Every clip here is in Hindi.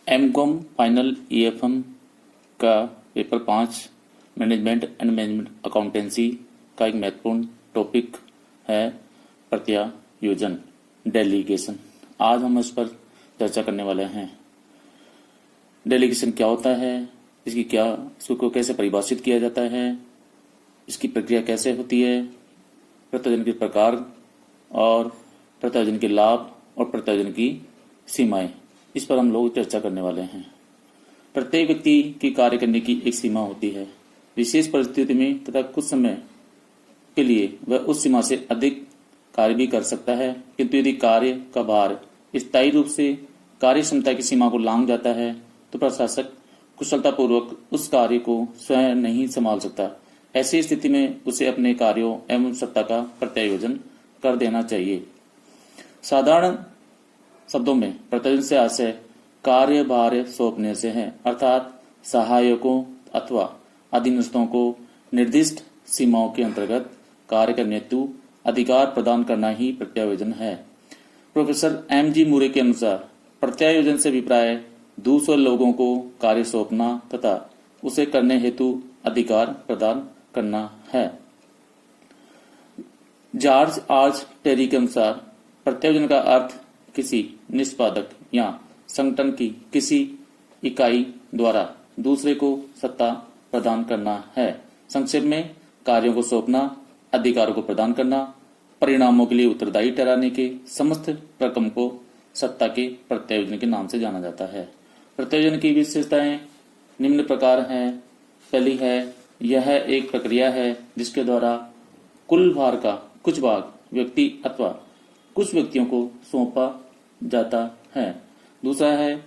एमकॉम फाइनल ईएफएम का paper 5 management and management accountancy का एक महत्वपूर्ण टॉपिक है प्रत्यायोजन डेलीगेशन। आज हम इस पर चर्चा करने वाले हैं। डेलीगेशन क्या होता है, इसको कैसे परिभाषित किया जाता है, इसकी प्रक्रिया कैसे होती है, प्रत्यायोजन के प्रकार और प्रत्यायोजन के लाभ और प्रत्यायोजन की सीमाएं, इस पर हम लोग चर्चा करने वाले हैं। प्रत्येक व्यक्ति की कार्य करने की एक सीमा होती है। विशेष परिस्थिति में तथा कुछ समय के लिए वह उस सीमा से अधिक कार्य भी कर सकता है, किंतु यदि कार्य का भार स्थायी रूप से कार्य क्षमता की सीमा को लांघ जाता है तो प्रशासक कुशलतापूर्वक उस कार्य को स्वयं नहीं संभाल सकता। ऐसी स्थिति में उसे अपने कार्यों एवं सत्ता का प्रत्यायोजन कर देना चाहिए। साधारण शब्दों में प्रत्यायोजन से आशय कार्यभार सौंपने से है, अर्थात सहायकों अथवा अधीनस्थों को निर्दिष्ट सीमाओं के अंतर्गत कार्य करने हेतु अधिकार प्रदान करना ही प्रत्यायोजन है। Professor MG. मुरे के अनुसार प्रत्यायोजन से अभिप्राय दूसरे लोगों को कार्य सौंपना तथा उसे करने हेतु अधिकार प्रदान करना है। George R. टेरी के अनुसार प्रत्यायोजन का अर्थ किसी निष्पादक या संगठन की किसी इकाई द्वारा दूसरे को सत्ता प्रदान करना है। संक्षेप में कार्यों को सौंपना, अधिकारों को प्रदान करना, परिणामों के लिए उत्तरदायी ठहराने के समस्त प्रक्रम को सत्ता के प्रत्यायोजन के नाम से जाना जाता है। प्रत्यायोजन की विशेषताएं निम्न प्रकार हैं। पहली है, यह एक प्रक्रिया है जिसके द्वारा कुल भार का कुछ भाग व्यक्ति अथवा कुछ व्यक्तियों को सौंपा जाता है। दूसरा है,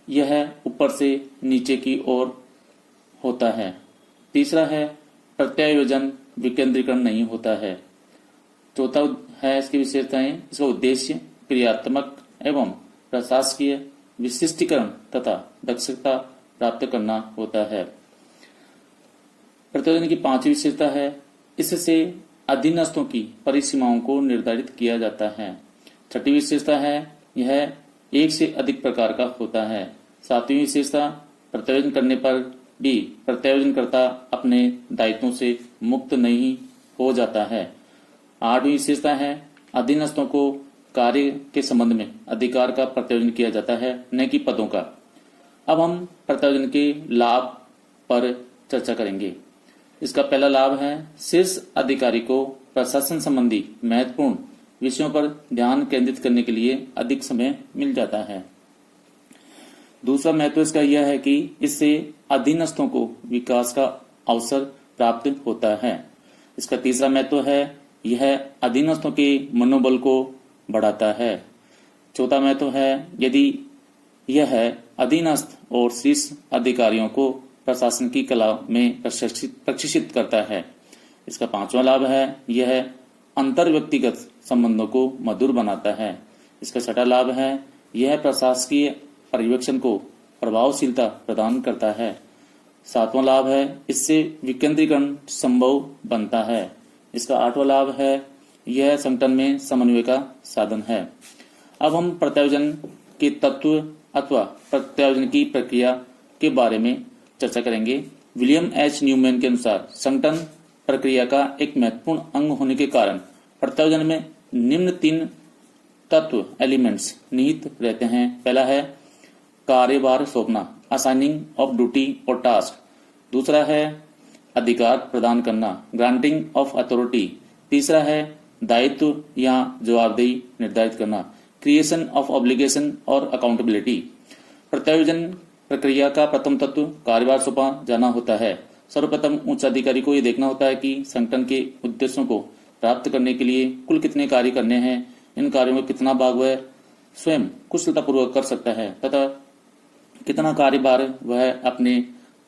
यह ऊपर से नीचे की ओर होता है। तीसरा है, प्रत्यायोजन विकेंद्रीकरण नहीं होता है। चौथा है इसकी विशेषताएं, इसका उद्देश्य क्रियात्मक एवं प्रशासकीय विशिष्टीकरण तथा दक्षता प्राप्त करना होता है। प्रत्यायोजन की पांचवी विशेषता है, इससे अधीनस्थों की परिसीमाओं को निर्धारित किया जाता है। छठी विशेषता है, यह एक से अधिक प्रकार का होता है। सातवीं विशेषता, प्रत्यायोजन करने पर भी प्रत्यायोजनकर्ता अपने दायित्वों से मुक्त नहीं हो जाता है। आठवीं विशेषता है, अधीनस्थों को कार्य के संबंध में अधिकार का प्रत्यायोजन किया जाता है, न कि पदों का। अब हम प्रत्यायोजन के लाभ पर चर्चा करेंगे। इसका पहला लाभ है, शीर्ष अधिकारी को प्रशासन संबंधी महत्वपूर्ण विषयों पर ध्यान केंद्रित करने के लिए अधिक समय मिल जाता है। दूसरा महत्व इसका यह है कि इससे अधीनस्थों को विकास का अवसर प्राप्त होता है। इसका तीसरा महत्व है, यह अधीनस्थों के मनोबल को बढ़ाता है। चौथा महत्व है, यदि यह अधीनस्थ और शीर्ष अधिकारियों को प्रशासन की कला में प्रशिक्षित करता है। इसका पांचवा लाभ है, यह अंतर व्यक्तिगत संबंधों को मधुर बनाता है। इसका छठा लाभ है, यह प्रशासकीय पर्यवेक्षण को प्रभावशीलता प्रदान करता है। सातवां लाभ है, इससे विकेंद्रीकरण संभव बनता है। इसका आठवां लाभ है, यह संगठन में समन्वय का साधन है। अब हम प्रत्यायोजन के तत्व अथवा प्रत्यायोजन की प्रक्रिया के बारे में चर्चा करेंगे। William H. न्यूमैन के अनुसार संगठन प्रक्रिया का एक महत्वपूर्ण अंग होने के कारण प्रत्यायोजन में निम्न 3 तत्व एलिमेंट्स निहित रहते हैं। पहला है कार्यभार सौंपना, असाइनिंग ऑफ ड्यूटी और टास्क। दूसरा है अधिकार प्रदान करना, ग्रांटिंग ऑफ अथॉरिटी। तीसरा है दायित्व या जवाबदेही निर्धारित करना, क्रिएशन ऑफ ऑब्लिगेशन और अकाउंटेबिलिटी। प्रत्यायोजन प्रक्रिया का प्रथम तत्व कार्यभार सौंपा जाना होता है। सर्वप्रथम उच्च अधिकारी को यह देखना होता है कि संगठन के उद्देश्यों को प्राप्त करने के लिए कुल कितने कार्य करने हैं, इन कार्यों में कितना भाग वह स्वयं कुशलतापूर्वक कर सकता है तथा कितना कार्यभार वह अपने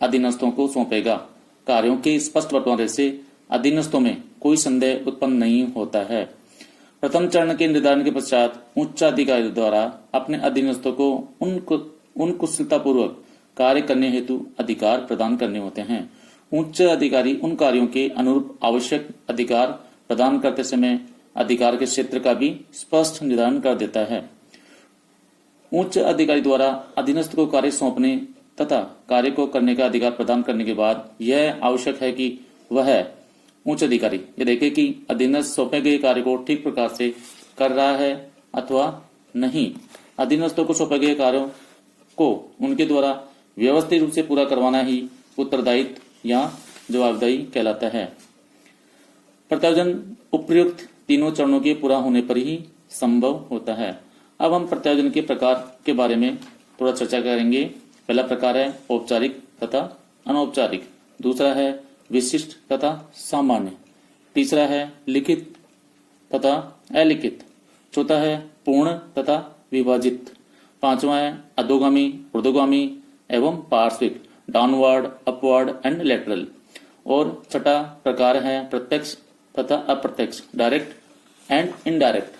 अधीनस्थों को सौंपेगा। कार्यों के स्पष्ट बंटवारे से अधीनस्थों में कोई संदेह उत्पन्न नहीं होता है। प्रथम चरण के निर्धारण के पश्चात उच्च अधिकारी द्वारा अपने अधीनस्थों को उन कुशलतापूर्वक कार्य करने हेतु अधिकार प्रदान करने होते हैं। उच्च अधिकारी उन कार्यों के अनुरूप आवश्यक अधिकार प्रदान करते समय अधिकार के क्षेत्र का भी स्पष्ट निर्धारण कर देता है। उच्च अधिकारी द्वारा अधीनस्थ को कार्य सौंपने तथा कार्य को करने का अधिकार प्रदान करने के बाद यह आवश्यक है कि वह उच्च अधिकारी यह देखे कि अधीनस्थ सौंपे गए कार्य को ठीक प्रकार से कर रहा है अथवा नहीं। अधीनस्थों को सौंपे गए कार्यों को उनके द्वारा व्यवस्थित रूप से पूरा करवाना ही उत्तरदायित्व या जवाबदेही कहलाता है। प्रत्यायोजन उपर्युक्त तीनों चरणों के पूरा होने पर ही संभव होता है। अब हम प्रत्यायोजन के प्रकार के बारे में थोड़ा चर्चा करेंगे। पहला प्रकार है औपचारिक तथा अनौपचारिक, दूसरा है विशिष्ट तथा सामान्य, तीसरा है लिखित तथा अलिखित, चौथा है पूर्ण तथा विभाजित, पांचवा है अधोगामी, ऊर्ध्वगामी एवं पार्श्विक, डाउनवर्ड, अपवर्ड एंड लेटरल, और छठा प्रकार है प्रत्यक्ष तथा अप्रत्यक्ष, डायरेक्ट एंड इनडायरेक्ट।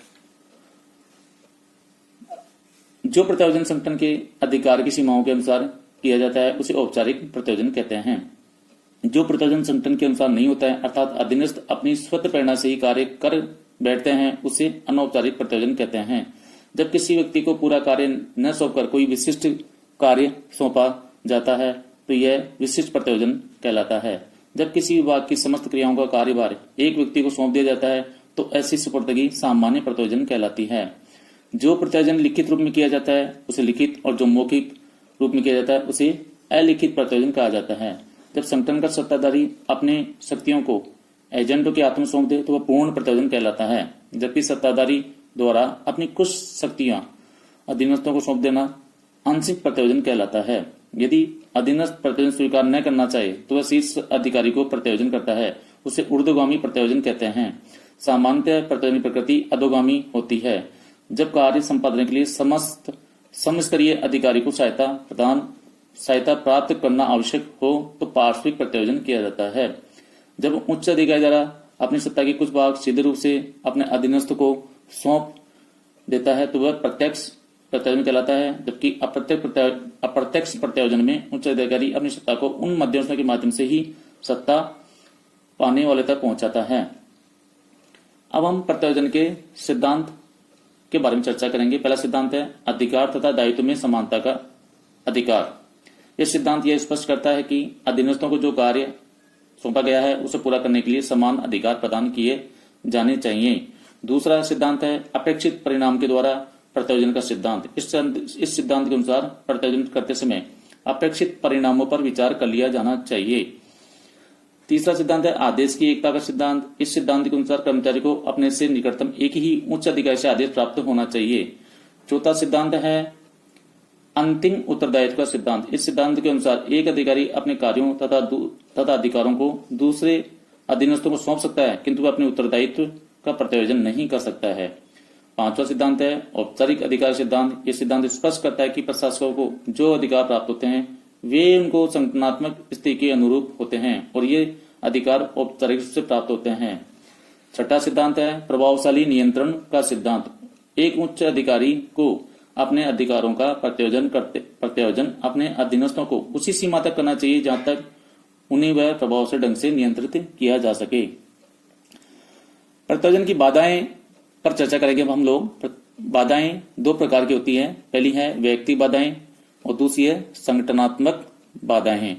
जो प्रत्यायोजन संगठन के अधिकार की सीमाओं के अनुसार किया जाता है उसे औपचारिक प्रत्यायोजन कहते हैं। जो प्रत्यायोजन संगठन के अनुसार नहीं होता है अर्थात अधीनस्थ अपनी स्वतः प्रेरणा से ही कार्य कर बैठते हैं उसे अनौपचारिक प्रत्यायोजन कहते हैं। जब किसी व्यक्ति को पूरा कार्य न सौंपकर कोई विशिष्ट कार्य सौंपा जाता है तो यह विशिष्ट प्रत्यायोजन कहलाता है। जब किसी विभाग की समस्त क्रियाओं का कार्यभार एक व्यक्ति को सौंप दिया जाता है तो ऐसी सुपुर्दगी सामान्य प्रत्यायोजन कहलाती है। जो प्रत्यायोजन लिखित रूप में किया जाता है उसे लिखित और जो मौखिक रूप में किया जाता है उसे अलिखित प्रत्यायोजन कहा जाता है। जब संगठन का सत्ताधारी अपने शक्तियों को एजेंटों के हाथ में सौंप दे तो वह पूर्ण प्रत्यायोजन कहलाता है, जबकि सत्ताधारी द्वारा अपनी कुछ शक्तियां अधीनस्थों को सौंप देना आंशिक प्रत्यायोजन कहलाता है। यदि अधीनस्थ प्रत्यायोजन स्वीकार न करना चाहे तो वह शीर्ष अधिकारी को प्रत्यायोजन करता है, उसे ऊर्ध्वगामी प्रत्यायोजन कहते हैं। सामान्यतः प्रत्यायोजन की प्रकृति अधोगामी होती है। जब कार्य संपादन के लिए समस्त समस्तरीय अधिकारी को सहायता प्राप्त करना आवश्यक हो तो पार्श्विक प्रत्यायोजन किया जाता है। जब उच्च अधिकारी द्वारा अपनी सत्ता के कुछ भाग सीधे रूप से अपने अधीनस्थ को सौंप देता है तो वह प्रत्यक्ष प्रत्यायोजन कहलाता है, जबकि अप्रत्यक्ष प्रत्यायोजन में उच्च अधिकारी अपनी सत्ता को उन मध्यस्थों के माध्यम से ही सत्ता पाने वाले तक पहुंचाता है। अब हम प्रत्यायोजन के सिद्धांत के बारे में चर्चा करेंगे। पहला सिद्धांत है अधिकार तथा दायित्व में समानता का अधिकार। यह सिद्धांत यह स्पष्ट करता है कि अधीनस्थों को जो कार्य सौंपा गया है उसे पूरा करने के लिए समान अधिकार प्रदान किए जाने चाहिए। दूसरा सिद्धांत है अपेक्षित परिणाम के द्वारा प्रत्यायोजन का सिद्धांत। इस सिद्धांत के अनुसार प्रत्यायोजन करते समय अपेक्षित परिणामों पर विचार कर लिया जाना चाहिए। तीसरा सिद्धांत है आदेश की एकता का सिद्धांत। इस सिद्धांत के अनुसार कर्मचारी को अपने से निकटतम एक ही उच्च अधिकारी से आदेश प्राप्त होना चाहिए। चौथा सिद्धांत है अंतिम उत्तरदायित्व का सिद्धांत। इस सिद्धांत के अनुसार एक अधिकारी अपने कार्यों तथा अधिकारों को दूसरे अधीनस्थों को सौंप सकता है किंतु वह अपने उत्तरदायित्व का प्रत्यायोजन नहीं कर सकता है। पांचवा सिद्धांत है औपचारिक अधिकार सिद्धांत। यह सिद्धांत स्पष्ट करता है कि प्रशासकों को जो अधिकार प्राप्त होते हैं वे उनको संगठनात्मक स्थिति के अनुरूप होते हैं और ये अधिकार औपचारिक रूप से प्राप्त होते हैं। छठा सिद्धांत है प्रभावशाली नियंत्रण का सिद्धांत। एक उच्च अधिकारी को अपने अधिकारों का प्रत्यायोजन अपने अधीनस्थों को उसी सीमा तक करना चाहिए जहां तक उन्हें वह प्रभावशाली ढंग से नियंत्रित किया जा सके। प्रत्यायोजन की बाधाएं पर चर्चा करेंगे हम लोग। बाधाएं दो प्रकार की होती हैं। पहली है व्यक्ति बाधाएं और दूसरी है संगठनात्मक बाधाएं।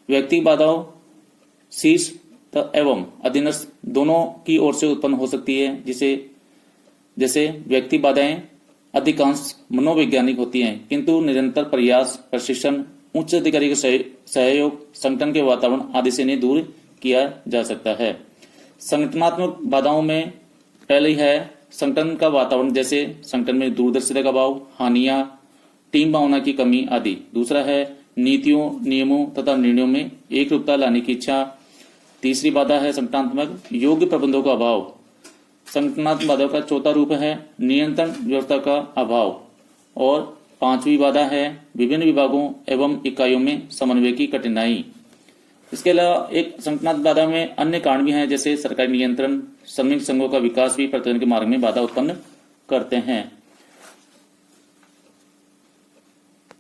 व्यक्ति बाधाओं शीर्ष एवं अधीनस्थ दोनों की ओर से उत्पन्न हो सकती है, जैसे व्यक्ति बाधाएं अधिकांश मनोवैज्ञानिक होती हैं किंतु निरंतर प्रयास, प्रशिक्षण, उच्च अधिकारी के सहयोग, संगठन के वातावरण आदि से इन्हें दूर किया जा सकता है। संगठनात्मक बाधाओं में पहली है संगठन का वातावरण, जैसे संगठन में दूरदर्शिता का अभाव, हानियां, टीम भावना की कमी आदि। दूसरा है नीतियों, नियमों तथा निर्णयों में एक रूपता लाने की इच्छा। तीसरी बाधा है संगठनात्मक योग्य प्रबंधों का अभाव। संगठनात्मक बाधा का चौथा रूप है नियंत्रण व्यवस्था का अभाव। और पांचवी बाधा है विभिन्न विभागों एवं इकाइयों में समन्वय की कठिनाई। इसके अलावा एक संगठनात्मक बाधा में अन्य कारण भी हैं, जैसे सरकारी नियंत्रण, श्रमिक संघों का विकास भी प्रत्यायोजन के मार्ग में बाधा उत्पन्न करते हैं।